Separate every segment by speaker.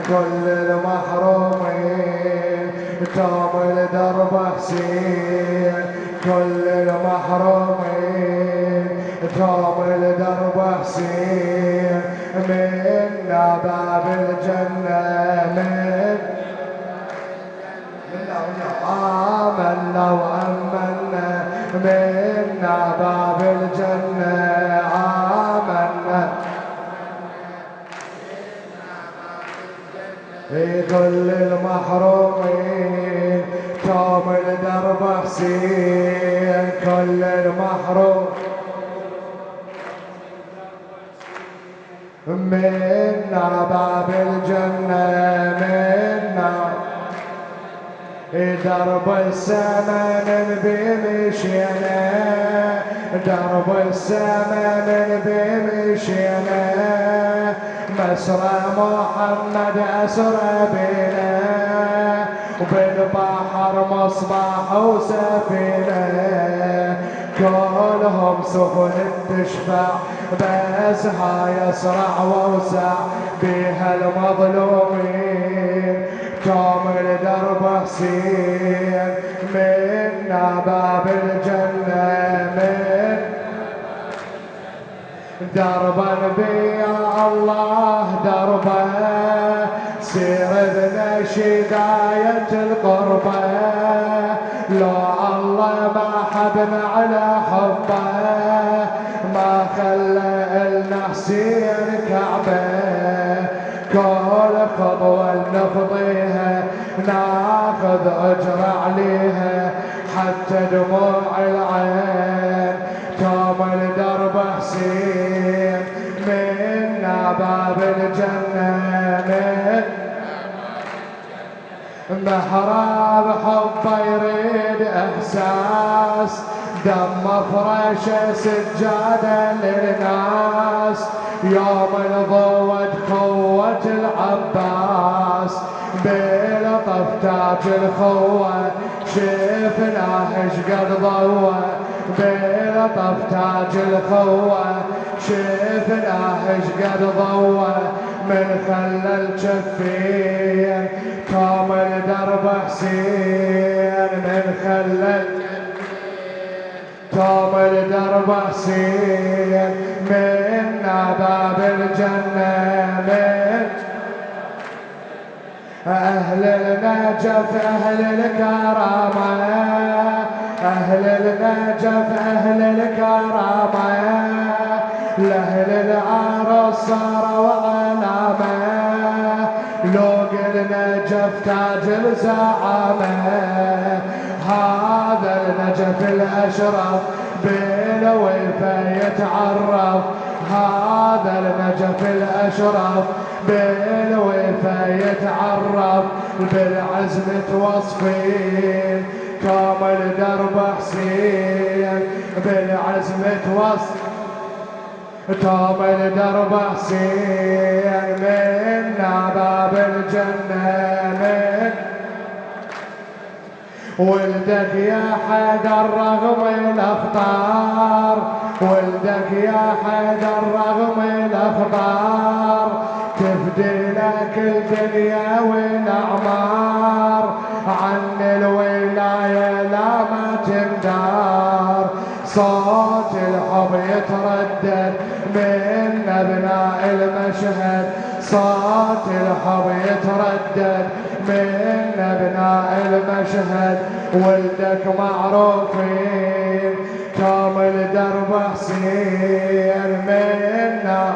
Speaker 1: كل المحرومين كامل درب حسين كل المحرومين كامل درب حسين منا باب الجنة آمنا وأمنا منا باب الجنة آمنا كل المحرومين كامل درب حسين كل المحروم منا باب الجنة منا درب السما ننبي مشينا درب السما ننبي مشينا مسرى محمد أسرى بنا وبالبحر مصباح وسفينة كلهم سفن تشفع بس هاي أسرع وأوسع بها المظلومين كامل درب حسين منا باب الجنة من دربا بيا الله دربا سير بنشداية القربة لو الله ما حبنا على حبه ما خلى لنا حسين كعبه كل خطوة نخطيها ناخذ أجر عليها حتى دموع العين كامل درب حسين منا باب الجنة محراب حبه يريد إحساس دم فرشه سجادة للناس يوم انضوت قوة العباس بلطف تاج الخوة شفناه شقد ضوى بلطف تاج الخوة شفناه شقد ضوى من خلى الجفين كامل درب حسين من خلى كامل درب حسين منا باب الجنة من أهل النجف أهل الكرامة أهل النجف أهل الكرامة لأهل العرس صار وعلامة لوق النجف تاج الزعامة هذا النجف الأشرف بالوفا يتعرف هذا النجف الأشرف بالوفا يتعرف بالعزم توصفين كامل درب حسين بالعزم توصف كامل درب حسين منا باب الجنة من ولدك يا حيدر رغم الأخطار ولدك يا حيدر رغم الأخطار تفدي لك الدنيا والأعمار عن الولاية لا ما تندار صوت الحب يتردد من أبناء المشهد صوت الحب يتردد من أبناء المشهد ولدك معروفين كامل درب حسين منا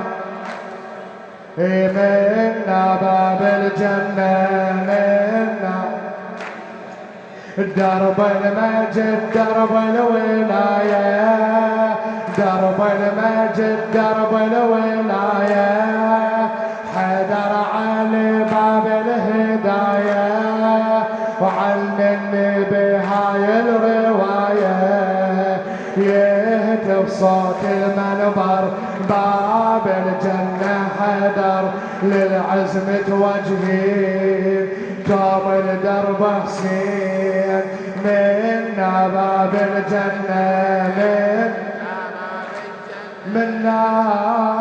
Speaker 1: باب الجنة منا درب المجد درب الولاية درب المجد درب الولاية حيدر علي باب الهداية وعلمني بهاي الرواية يهتف صوت المنبر باب الجنة حيدر للعزم توجهين كامل درب حسين منا باب الجنة منا